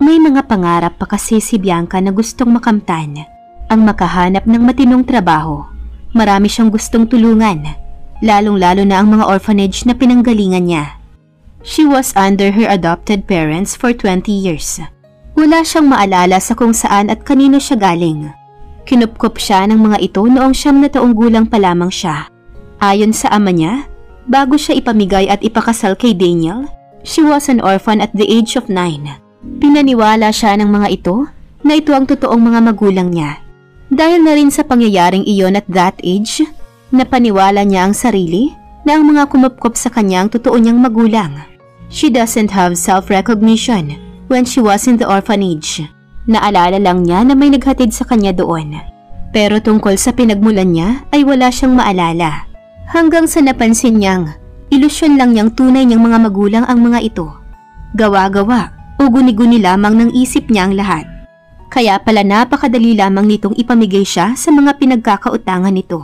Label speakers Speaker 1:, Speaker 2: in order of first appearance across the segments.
Speaker 1: May mga pangarap pa kasi si Bianca na gustong makamtan, ang makahanap ng matinong trabaho. Marami siyang gustong tulungan, lalong-lalo na ang mga orphanage na pinanggalingan niya. She was under her adopted parents for 20 years. Wala siyang maalala sa kung saan at kanino siya galing. Kinupkop siya ng mga ito noong 9 na taong gulang pa lamang siya. Ayon sa ama niya, bago siya ipamigay at ipakasal kay Daniel, she was an orphan at the age of 9. Pinaniwala siya ng mga ito na ito ang totoong mga magulang niya. Dahil na rin sa pangyayaring iyon at that age, napaniwala niya ang sarili na ang mga kumupkop sa kanya ang totoo niyang magulang. She doesn't have self-recognition when she was in the orphanage. Naalala lang niya na may naghatid sa kanya doon. Pero tungkol sa pinagmulan niya ay wala siyang maalala. Hanggang sa napansin niyang ilusyon lang niyang tunay niyang mga magulang ang mga ito. Gawa-gawa o guni-guni lamang ng isip niya ang lahat. Kaya pala napakadali lamang nitong ipamigay siya sa mga pinagkakautangan nito.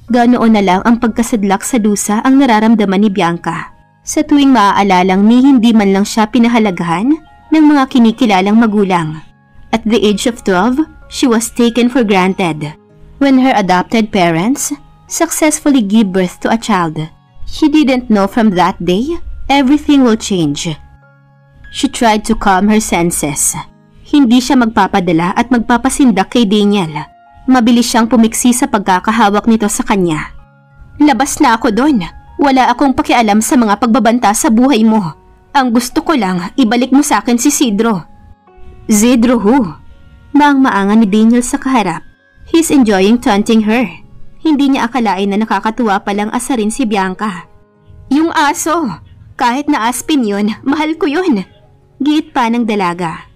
Speaker 1: Ganoon na lang ang pagkasadlak sa dusa ang nararamdaman ni Bianca. Sa tuwing maaalalang ni hindi man lang siya pinahalagahan ng mga kinikilalang magulang. At the age of 12, she was taken for granted. When her adopted parents successfully gave birth to a child, she didn't know from that day everything will change. She tried to calm her senses. Hindi siya magpapadala at magpapasindak kay Daniel. Mabilis siyang pumiksi sa pagkakahawak nito sa kanya. Labas na ako doon. Wala akong pakialam sa mga pagbabanta sa buhay mo. Ang gusto ko lang, ibalik mo sa akin si Sidro. Sidro who? Maang-maanga ni Daniel sa kaharap. He's enjoying taunting her. Hindi niya akalain na nakakatuwa palang asarin si Bianca. Yung aso. Kahit na aspin yun, mahal ko yun. Giit pa ng dalaga.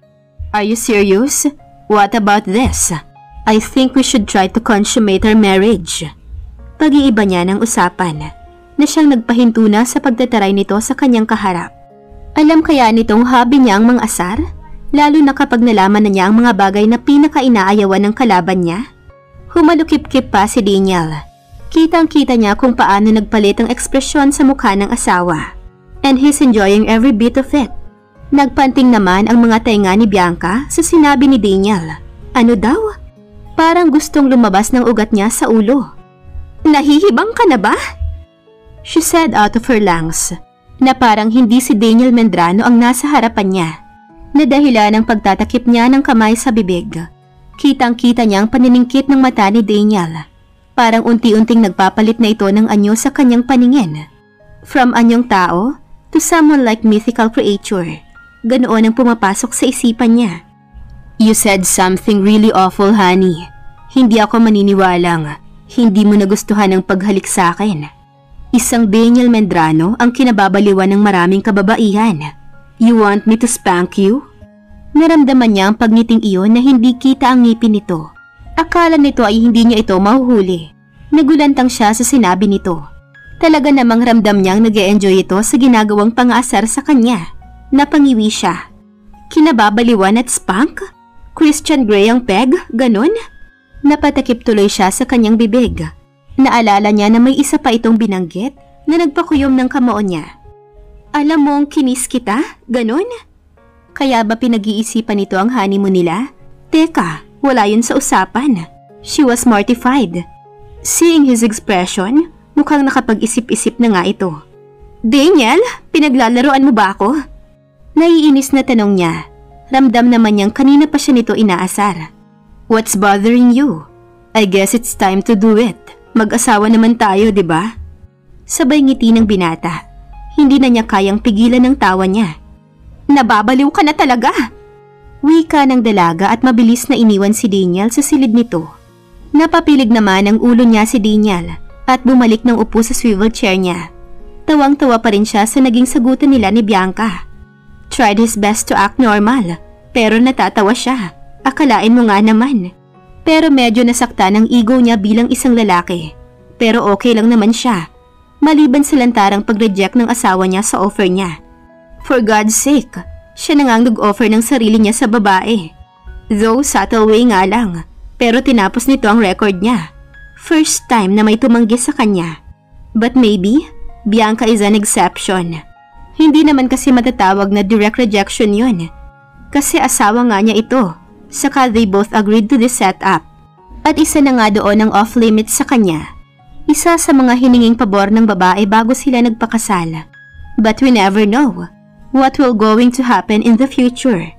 Speaker 1: Are you serious? What about this? I think we should try to consummate our marriage. Pag-iiba niya ng usapan na siyang nagpahinto na sa pagtataray nito sa kanyang kaharap. Alam kaya nitong hobby niya ang mang-asar? Lalo na kapag nalaman na niya ang mga bagay na pinaka-inaayawan ng kalaban niya? Humalukip-kip pa si Daniel. Kitang-kita niya kung paano nagpalit ang ekspresyon sa mukha ng asawa. And he's enjoying every bit of it. Nagpanting naman ang mga tainga ni Bianca sa sinabi ni Daniel. Ano daw? Parang gustong lumabas ng ugat niya sa ulo. Nahihibang ka na ba? She said out of her lungs na parang hindi si Daniel Medrano ang nasa harapan niya. Na dahilan ng pagtatakip niya ng kamay sa bibig. Kitang-kita niya ang paniningkit ng mata ni Daniel. Parang unti-unting nagpapalit na ito ng anyo sa kanyang paningin. From anyong tao to someone like mythical creature. Ganoon ang pumapasok sa isipan niya. You said something really awful, honey. Hindi ako maniniwalang hindi mo nagustuhan ang paghalik sa akin. Isang Daniel Medrano ang kinababaliwan ng maraming kababaihan. You want me to spank you? Naramdaman niya ang pagniting iyon na hindi kita ang ngipin nito. Akala nito ay hindi niya ito mahuhuli. Nagulantang siya sa sinabi nito. Talaga namang ramdam niyang nag-e-enjoy ito sa ginagawang pang-aasar sa kanya. Napangiwi siya. Kinababaliwan at spank? Christian Grey ang peg? Ganon? Napatakip tuloy siya sa kanyang bibig. Naalala niya na may isa pa itong binanggit na nagpakuyom ng kamao niya. Alam mong kinis kita? Ganon? Kaya ba pinag-iisipan nito ang honeymoon nila? Teka, wala yun sa usapan. She was mortified. Seeing his expression, mukhang nakapag-isip-isip na nga ito. Daniel, pinaglalaroan mo ba ako? Naiinis na tanong niya. Ramdam naman niyang kanina pa siya nito inaasar. What's bothering you? I guess it's time to do it. Mag-asawa naman tayo, di ba? Sabay ngiti ng binata. Hindi na niya kayang pigilan ng tawa niya. Nababaliw ka na talaga! Wika ng dalaga at mabilis na iniwan si Daniel sa silid nito. Napapilig naman ang ulo niya si Daniel at bumalik ng upo sa swivel chair niya. Tawang-tawa pa rin siya sa naging sagutan nila ni Bianca. Tried his best to act normal, pero natatawa siya. Akalain mo nga naman. Pero medyo nasakta ng ego niya bilang isang lalaki. Pero okay lang naman siya. Maliban sa lantarang pag-reject ng asawa niya sa offer niya. For God's sake, siya na nga nag-offer ng sarili niya sa babae. Though subtle way nga lang, pero tinapos nito ang record niya. First time na may tumanggi sa kanya. But maybe, Bianca is an exception. Hindi naman kasi matatawag na direct rejection yun. Kasi asawa nga niya ito. Saka they both agreed to this setup. At isa na nga doon ang off-limits sa kanya. Isa sa mga hininging pabor ng babae bago sila nagpakasal. But we never know what will going to happen in the future.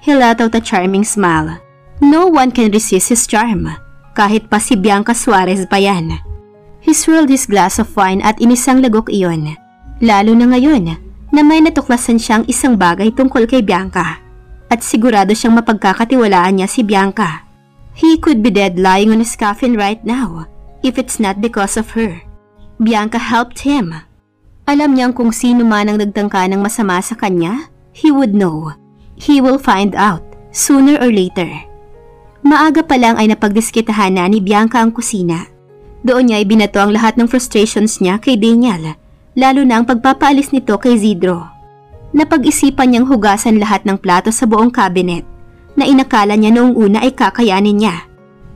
Speaker 1: He let out a charming smile. No one can resist his charm, kahit pa si Bianca Suarez pa yan. He swirled his glass of wine at inisang lagok iyon. Lalo na ngayon na may natuklasan siyang isang bagay tungkol kay Bianca. At sigurado siyang mapagkakatiwalaan niya si Bianca. He could be dead lying on his coffin right now if it's not because of her. Bianca helped him. Alam niyang kung sino man ang nagtangka ng masama sa kanya, he would know. He will find out sooner or later. Maaga pa lang ay napagdiskitahan na ni Bianca ang kusina. Doon niya ibinato ang lahat ng frustrations niya kay Daniel, lalo na ang pagpapaalis nito kay Zidro. Napag-isipan niyang hugasan lahat ng plato sa buong cabinet na inakala niya noong una ay kakayanin niya.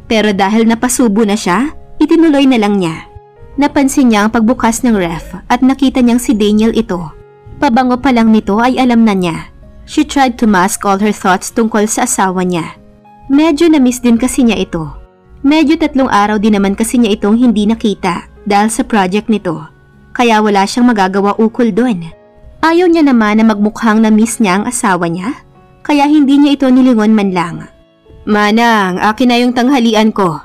Speaker 1: Pero dahil napasubo na siya, itinuloy na lang niya. Napansin niya ang pagbukas ng ref at nakita niyang si Daniel ito. Pabango pa lang nito ay alam na niya. She tried to mask all her thoughts tungkol sa asawa niya. Medyo na-miss din kasi niya ito. Medyo 3 araw din naman kasi niya itong hindi nakita dahil sa project nito. Kaya wala siyang magagawa ukol doon. Ayaw niya naman na magmukhang na-miss niya ang asawa niya. Kaya hindi niya ito nilingon man lang. Manang, akin na yung tanghalian ko.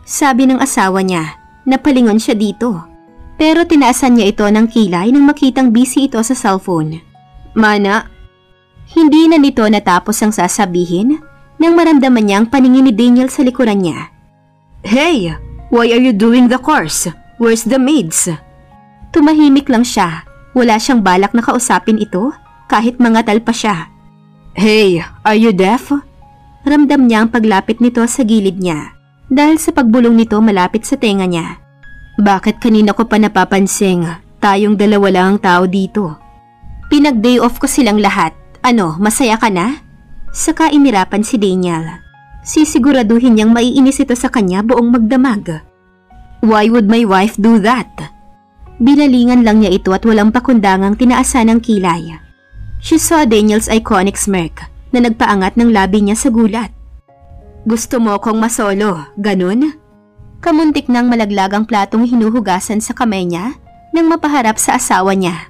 Speaker 1: Sabi ng asawa niya. Napalingon siya dito. Pero tinaasan niya ito ng kilay nang makitang busy ito sa cellphone. Mana, hindi na nito natapos ang sasabihin nang maramdaman niya ang paningin ni Daniel sa likuran niya. Hey, why are you doing the course? Where's the maids? Tumahimik lang siya. Wala siyang balak na kausapin ito kahit mangatal pa siya. Hey, are you deaf? Ramdam niya ang paglapit nito sa gilid niya dahil sa pagbulong nito malapit sa tenga niya. Bakit kanina ko pa napapansing tayong dalawa lang ang tao dito? Pinag-day off ko silang lahat. Ano, masaya ka na? Saka inirapan si Daniel. Sisiguraduhin niyang maiinis ito sa kanya buong magdamag. Why would my wife do that? Binalingan lang niya ito at walang pakundangang tinaasan ng kilay. She saw Daniel's iconic smirk na nagpaangat ng labi niya sa gulat. Gusto mo kong masolo, ganun? Kamuntik nang malaglag ang platong hinuhugasan sa kamay niya nang mapaharap sa asawa niya.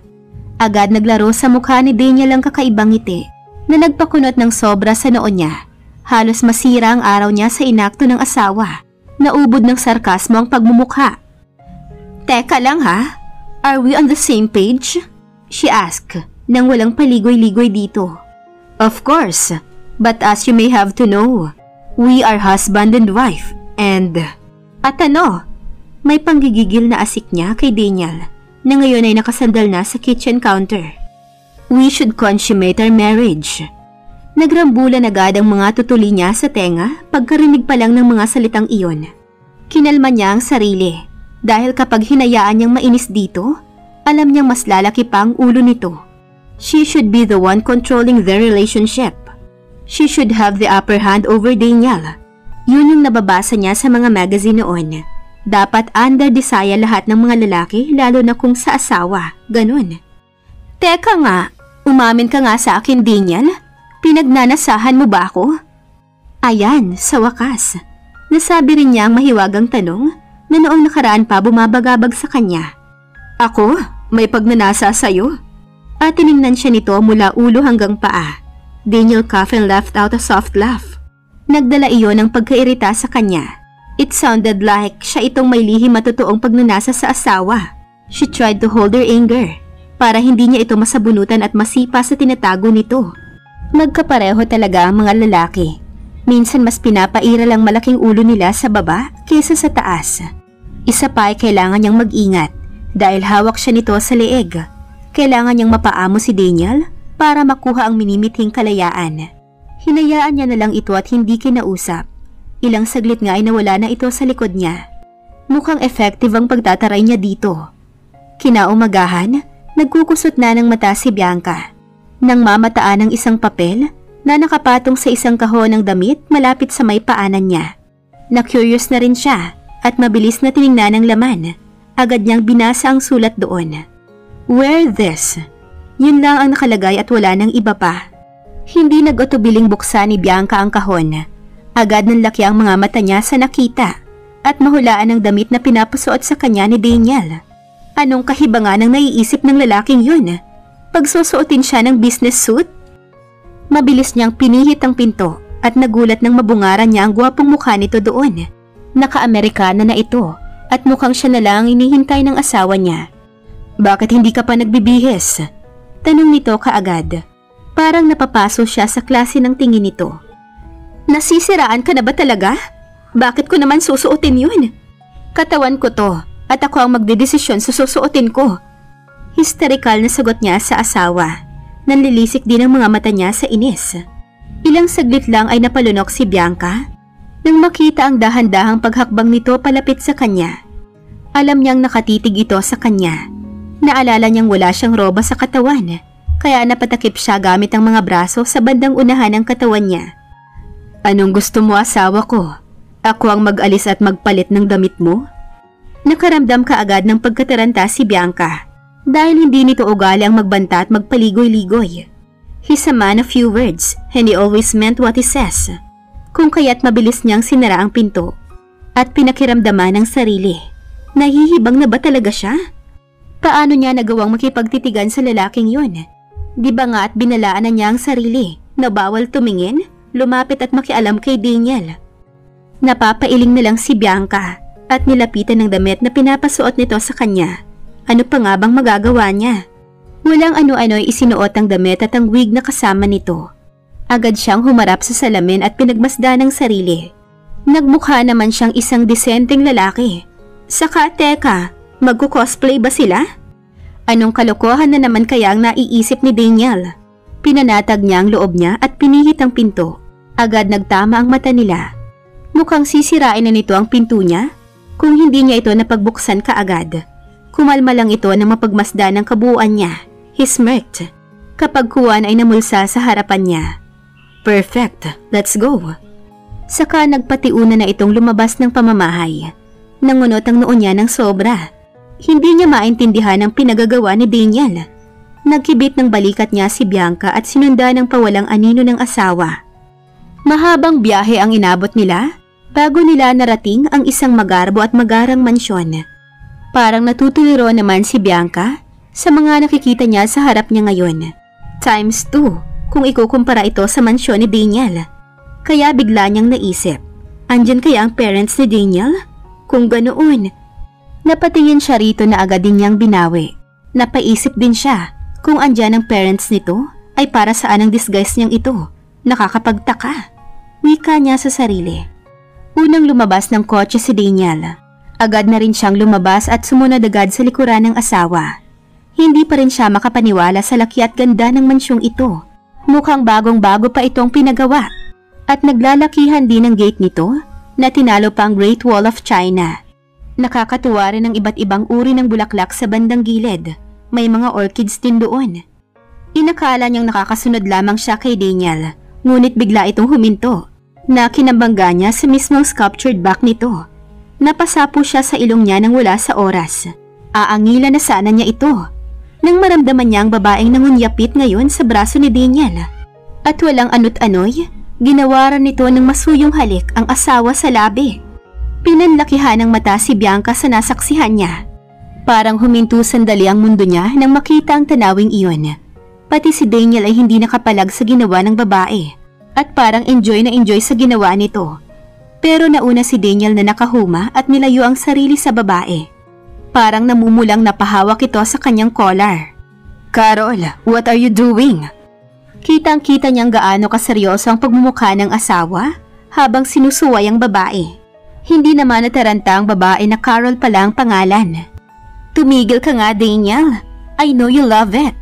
Speaker 1: Agad naglaro sa mukha ni Daniel ang kakaibang ngiti na nagpakunot ng sobra sa noon niya. Halos masira ang araw niya sa inakto ng asawa. Naubod ng sarkasmo ang pagmumukha. Teka lang ha, are we on the same page? She asked nang walang paligoy-ligoy dito. Of course, but as you may have to know, we are husband and wife and... At ano? May panggigigil na asik niya kay Daniel na ngayon ay nakasandal na sa kitchen counter. We should consummate our marriage. Nagrambulan agad ang mga tutuli niya sa tenga pagkarinig pa lang ng mga salitang iyon. Kinalma niya ang sarili dahil kapag hinayaan niyang mainis dito, alam niyang mas lalaki pa ang ulo nito. She should be the one controlling their relationship. She should have the upper hand over Daniel. Yun yung nababasa niya sa mga magazine noon. Dapat under desire lahat ng mga lalaki lalo na kung sa asawa. Ganun. Teka nga, umamin ka nga sa akin, Daniel. Pinagnanasahan mo ba ako? Ayan, sa wakas. Nasabi rin niya ang mahiwagang tanong na noong nakaraan pa bumabagabag sa kanya. Ako? May pagnanasa sa'yo? At tiningnan siya nito mula ulo hanggang paa. Daniel coughed and left out a soft laugh. Nagdala iyon ng pagkairita sa kanya. It sounded like siya itong may lihim at totoong pagnanasa sa asawa. She tried to hold her anger para hindi niya ito masabunutan at masipa sa tinatago nito. Magkapareho talaga ang mga lalaki. Minsan mas pinapaira lang malaking ulo nila sa baba kaysa sa taas. Isa pa ay kailangan niyang mag-ingat dahil hawak siya nito sa leeg. Kailangan niyang mapaamo si Daniel para makuha ang minimithing kalayaan. Hinayaan niya na lang ito at hindi kinausap. Ilang saglit nga ay nawala na ito sa likod niya. Mukhang effective ang pagtataray niya dito. Kinaumagahan, nagkukusot na ng mata si Bianca. Nang mamataan ng isang papel na nakapatong sa isang kahon ng damit malapit sa may paanan niya. Na-curious na rin siya at mabilis na tiningnan ang laman. Agad niyang binasa ang sulat doon. Wear this. Yun lang ang nakalagay at wala nang iba pa. Hindi nag-utubiling buksan ni Bianca ang kahon. Agad nanlaki ang mga mata niya sa nakita at mahulaan ang damit na pinapasuot sa kanya ni Daniel. Anong kahibangan ang naiisip ng lalaking yun? Pagsusuotin siya ng business suit? Mabilis niyang pinihit ang pinto at nagulat nang mabungaran niya ang gwapong mukha nito doon. Naka-Amerikana na ito at mukhang siya na lang inihintay ng asawa niya. Bakit hindi ka pa nagbibihis? Tanong nito kaagad. Parang napapaso siya sa klase ng tingin nito. Nasisiraan ka na ba talaga? Bakit ko naman susuotin yun? Katawan ko to at ako ang magdedesisyon sa susuotin ko. Hysterical na sagot niya sa asawa. Nanlilisik din ang mga mata niya sa inis. Ilang saglit lang ay napalunok si Bianca nang makita ang dahan-dahang paghakbang nito palapit sa kanya. Alam niyang nakatitig ito sa kanya. Naalala niyang wala siyang roba sa katawan. Kaya napatakip siya gamit ang mga braso sa bandang unahan ng katawan niya. Anong gusto mo, asawa ko? Ako ang mag-alis at magpalit ng damit mo? Nakaramdam ka agad ng pagkataranta si Bianca dahil hindi nito ugali ang magbanta at magpaligoy-ligoy. He's a man of few words and he always meant what he says. Kung kaya't mabilis niyang sinara ang pinto at pinakiramdaman ng sarili. Nahihibang na ba talaga siya? Paano niya nagawang makipagtitigan sa lalaking yun? Di ba nga at binalaan na niya ang sarili na bawal tumingin, lumapit at makialam kay Daniel? Napapailing na lang si Bianca at nilapitan ng damit na pinapasuot nito sa kanya. Ano pa nga bang magagawa niya? Walang ano-ano'y isinuot ang damit at ang wig na kasama nito. Agad siyang humarap sa salamin at pinagmasdan ng sarili. Nagmukha naman siyang isang disenteng lalaki. Saka teka, magko-cosplay ba sila? Anong kalokohan na naman kaya ang naiisip ni Daniel? Pinanatag niya ang loob niya at pinihit ang pinto. Agad nagtama ang mata nila. Mukhang sisirain na nito ang pinto niya kung hindi niya ito napagbuksan kaagad. Kumalma lang ito na mapagmasdan ng kabuuan niya. He smirked. Kapag kuwan ay namulsa sa harapan niya. Perfect, let's go. Saka nagpatiuna na itong lumabas ng pamamahay. Nangunot ang noon niya ng sobra. Hindi niya maintindihan ang pinagagawa ni Daniel. Nagkibit ng balikat niya si Bianca at sinunda ng pawalang anino ng asawa. Mahabang biyahe ang inabot nila bago nila narating ang isang magarbo at magarang mansyon. Parang natutuliro naman si Bianca sa mga nakikita niya sa harap niya ngayon. Times 2 kung ikukumpara ito sa mansyon ni Daniel. Kaya bigla niyang naisip, andyan kaya ang parents ni Daniel? Kung ganoon, napatingin siya rito na agad din niyang binawi. Napaisip din siya kung andyan ang parents nito ay para saan ang disguise niyang ito. Nakakapagtaka. Wika niya sa sarili. Unang lumabas ng kotse si Daniel. Agad na rin siyang lumabas at sumunod agad sa likuran ng asawa. Hindi pa rin siya makapaniwala sa laki at ganda ng mansyong ito. Mukhang bagong-bago pa itong pinagawa. At naglalakihan din ang gate nito na tinalo pa ang Great Wall of China. Nakakatuwa rin ang iba't ibang uri ng bulaklak sa bandang gilid. May mga orchids din doon. Inakala niyang nakakasunod lamang siya kay Daniel, ngunit bigla itong huminto. Na kinabangga niya sa mismong sculptured back nito. Napasapo siya sa ilong niya nang wala sa oras. Aangila na sana niya ito. Nang maramdaman niya ang babaeng nangunyapit ngayon sa braso ni Daniel. At walang anot-anoy, ginawaran nito ng masuyong halik ang asawa sa labi. Pinanlakihan ng mata si Bianca sa nasaksihan niya. Parang huminto sandali ang mundo niya nang makita ang tanawing iyon. Pati si Daniel ay hindi nakapalag sa ginawa ng babae at parang enjoy na enjoy sa ginawa nito. Pero nauna si Daniel na nakahuma at nilayo ang sarili sa babae. Parang namumulang napahawak ito sa kanyang collar. Carol, what are you doing? Kitang-kita niyang gaano kaseryoso ang pagmumukha ng asawa habang sinusuway ang babae. Hindi naman nataranta ang babae na Carol pala ang pangalan. Tumigil ka nga, Daniel. I know you love it.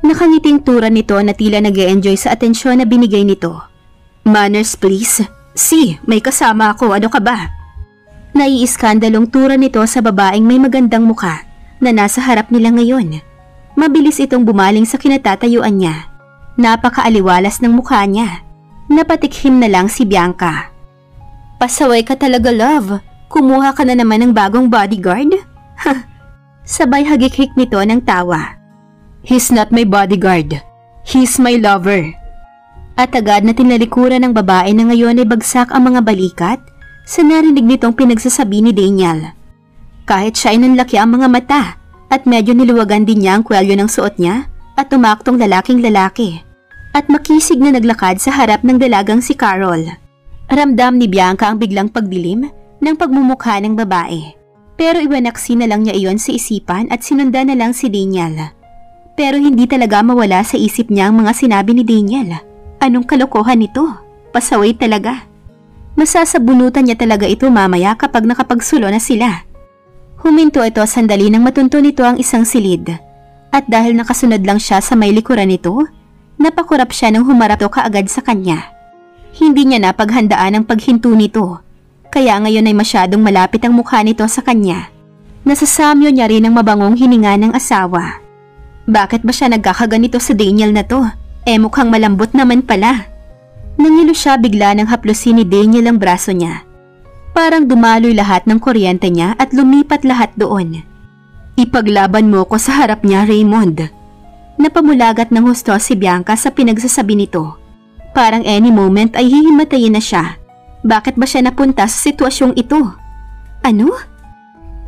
Speaker 1: Nakangiting tura nito na tila nag-e-enjoy sa atensyon na binigay nito. Manners please. Si, may kasama ako, ano ka ba? Naiiskandalong tura nito sa babaeng may magandang mukha na nasa harap nila ngayon. Mabilis itong bumaling sa kinatatayuan niya. Napakaaliwalas ng mukha niya. Napatikhim na lang si Bianca. Pasaway ka talaga, love. Kumuha ka na naman ng bagong bodyguard? Sabay hagik-hik nito ng tawa. He's not my bodyguard. He's my lover. At agad na tinalikuran ng babae na ngayon ay bagsak ang mga balikat sa narinig nitong pinagsasabi ni Daniel. Kahit siya ay nanlaki ang mga mata at medyo niluwagan din niya ang kwelyo ng suot niya at tumaktong lalaking lalaki at makisig na naglakad sa harap ng dalagang si Carol. Ramdam ni Bianca ang biglang pagdilim ng pagmumukha ng babae. Pero iwanaksi na lang niya iyon sa isipan at sinundan na lang si Daniel. Pero hindi talaga mawala sa isip niya ang mga sinabi ni Daniel. Anong kalokohan nito? Pasaway talaga. Masasabunutan niya talaga ito mamaya kapag nakapagsulo na sila. Huminto ito sandali nang matunto nito ang isang silid. At dahil nakasunod lang siya sa may likuran nito, napakurap siya nang humarap ito kaagad sa kanya. Hindi niya napaghandaan ang paghinto nito, kaya ngayon ay masyadong malapit ang mukha nito sa kanya. Nasasamyo niya rin ang mabangong hininga ng asawa. Bakit ba siya nagkakaganito sa Daniel na to? Mukhang malambot naman pala. Nangilo siya bigla nang haplusin ni Daniel ang braso niya. Parang dumaloy lahat ng kuryente niya at lumipat lahat doon. Ipaglaban mo ko sa harap niya, Raymond. Napamulagat ng husto si Bianca sa pinagsasabi nito. Parang any moment ay hihimatayin na siya. Bakit ba siya napunta sa sitwasyong ito? Ano?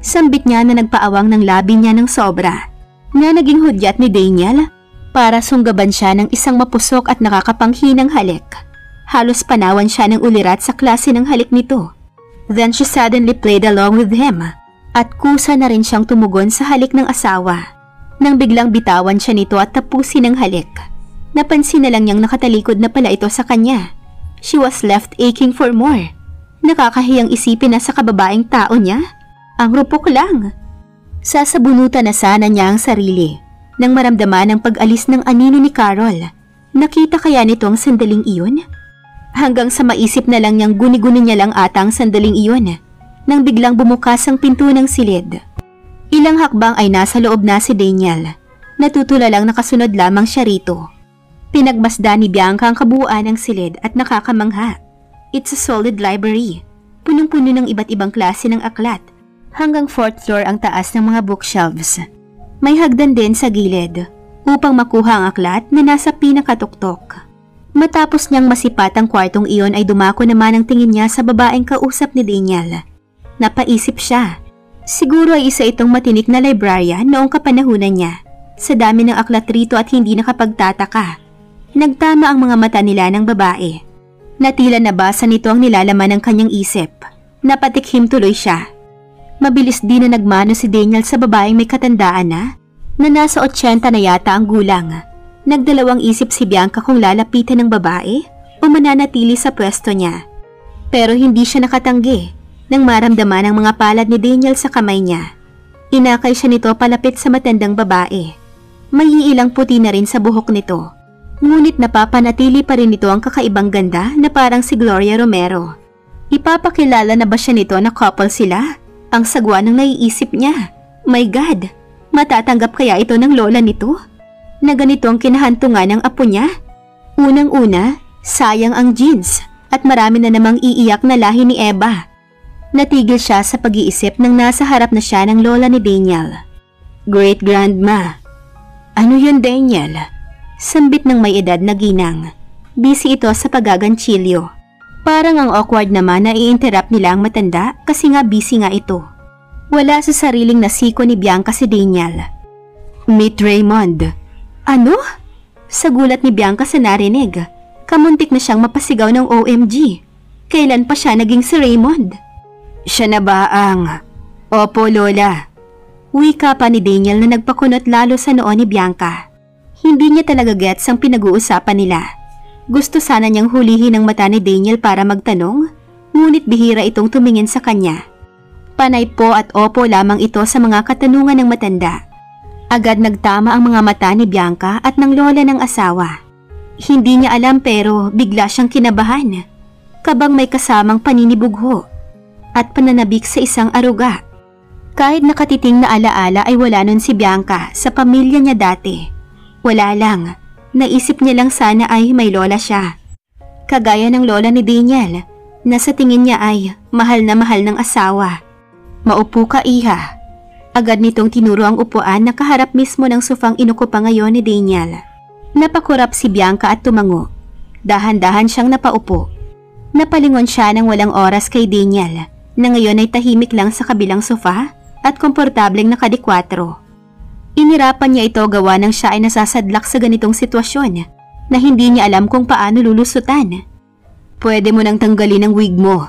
Speaker 1: Sambit niya na nagpaawang ng labi niya ng sobra. Na naging hudyat ni Daniel para sunggaban siya ng isang mapusok at nakakapanghinang halik. Halos panawan siya ng ulirat sa klase ng halik nito. Then she suddenly played along with him at kusa na rin siyang tumugon sa halik ng asawa. Nang biglang bitawan siya nito at tapusin ang halik. Napansin na lang niyang nakatalikod na pala ito sa kanya. She was left aching for more. Nakakahiyang isipin na sa kababaeng tao niya. Ang rupok lang. Sasabunutan na sana niya ang sarili nang maramdaman ang pag-alis ng anino ni Carol. Nakita kaya nito ang sandaling iyon? Hanggang sa maisip na lang niyang guni-guni niya lang ata ang sandaling iyon nang biglang bumukas ang pinto ng silid. Ilang hakbang ay nasa loob na si Daniel. Natutula lang nakasunod lamang siya rito. Pinagmasdan ni Bianca ang kabuuan ng silid at nakakamangha. It's a solid library. Punong-puno ng iba't ibang klase ng aklat. Hanggang 4th floor ang taas ng mga bookshelves. May hagdan din sa gilid upang makuha ang aklat na nasa pinakatuktok. Matapos niyang masipat ang kwartong iyon ay dumako naman ang tingin niya sa babaeng kausap ni Daniel. Napaisip siya. Siguro ay isa itong matinik na librarian noong kapanahunan niya. Sa dami ng aklat rito at hindi nakapagtataka. Nagtama ang mga mata nila ng babae. Natila nabasa nito ang nilalaman ng kanyang isip. Napatikhim tuloy siya. Mabilis din na nagmano si Daniel sa babaeng may katandaan na nasa 80 na yata ang gulang. Nagdalawang isip si Bianca kung lalapitan ng babae o mananatili sa pwesto niya. Pero hindi siya nakatanggi nang maramdaman ang mga palad ni Daniel sa kamay niya. Inakay siya nito palapit sa matandang babae. May iilang puti na rin sa buhok nito. Ngunit napapanatili pa rin nito ang kakaibang ganda na parang si Gloria Romero. Ipapakilala na ba siya nito na couple sila? Ang sagwa ng naiisip niya. My God! Matatanggap kaya ito ng lola nito? Na ganito ang kinahantungan ng apo niya? Unang-una, sayang ang jeans at marami na namang iiyak na lahi ni Eva. Natigil siya sa pag-iisip nang nasa harap na siya ng lola ni Daniel. Great Grandma. Ano yun, Daniel? Sambit ng may edad na ginang. Busy ito sa paggaganchilyo. Parang ang awkward naman na i-interrupt nila ang matanda kasi nga busy nga ito. Wala sa sariling nasiko ni Bianca si Daniel. Meet Raymond. Ano? Sa gulat ni Bianca sa narinig, kamuntik na siyang mapasigaw ng OMG. Kailan pa siya naging si Raymond? Siya na ba ang... Opo, Lola. Wika pa ni Daniel na nagpakunot lalo sa noo ni Bianca. Hindi niya talaga gets ang pinag-uusapan nila. Gusto sana niyang hulihin ang mata ni Daniel para magtanong, ngunit bihira itong tumingin sa kanya. Panay po at opo lamang ito sa mga katanungan ng matanda. Agad nagtama ang mga mata ni Bianca at ng lola ng asawa. Hindi niya alam pero bigla siyang kinabahan. Kabang may kasamang paninibugho at pananabik sa isang aruga. Kahit nakatiting na alaala ay wala nun si Bianca sa pamilya niya dati. Wala lang. Naisip niya lang sana ay may lola siya. Kagaya ng lola ni Daniel, na sa tingin niya ay mahal na mahal ng asawa. Maupo ka, iha. Agad nitong tinuro ang upuan na kaharap mismo ng sofang inuko pa ngayon ni Daniel. Napakurap si Bianca at tumango. Dahan-dahan siyang napaupo. Napalingon siya ng walang oras kay Daniel na ngayon ay tahimik lang sa kabilang sofa at komportableng nakadikwatro. Inirapan niya ito gawa ng siya ay nasasadlak sa ganitong sitwasyon na hindi niya alam kung paano lulusutan. Pwede mo nang tanggalin ang wig mo.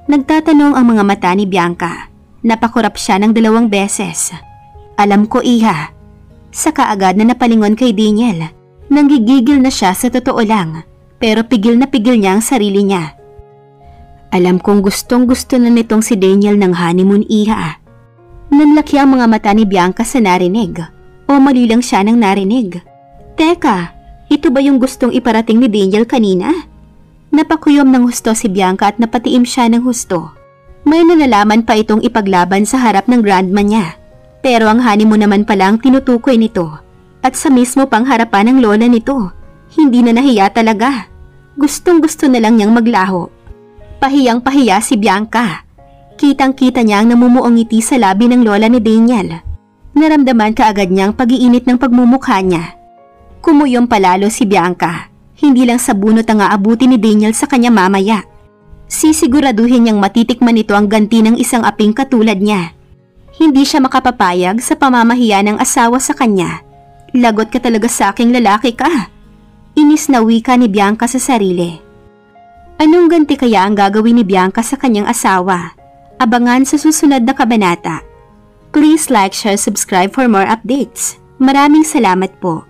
Speaker 1: Nagtatanong ang mga mata ni Bianca. Napakurap siya ng 2 beses. Alam ko, iha. Saka agad na napalingon kay Daniel. Nanggigigil na siya sa totoo lang, pero pigil na pigil niya ang sarili niya. Alam kong gustong gusto na nitong si Daniel ng honeymoon, iha. Nanlaki ang mga mata ni Bianca sa narinig, o mali lang siya ng narinig. Teka, ito ba yung gustong iparating ni Daniel kanina? Napakuyom ng husto si Bianca at napatiim siya ng husto. May nalalaman pa itong ipaglaban sa harap ng grandma niya. Pero ang honeymoon naman pala ang tinutukoy nito. At sa mismo pang harapan ng lola nito. Hindi na nahiya talaga. Gustong gusto na lang niyang maglaho. Pahiyang pahiya si Bianca. Kitang-kita niya ang namumuong ngiti sa labi ng lola ni Daniel. Naramdaman kaagad niyang pag-iinit ng pagmumukha niya. Kumuyom palalo si Bianca. Hindi lang sa bunot ang aabuti ni Daniel sa kanya mamaya. Sisiguraduhin niyang matitikman nito ang ganti ng isang aping katulad niya. Hindi siya makapapayag sa pamamahiya ng asawa sa kanya. Lagot ka talaga sa aking lalaki ka. Inis na wika ni Bianca sa sarili. Anong ganti kaya ang gagawin ni Bianca sa kanyang asawa? Abangan sa susunod na kabanata. Please like, share, subscribe for more updates. Maraming salamat po.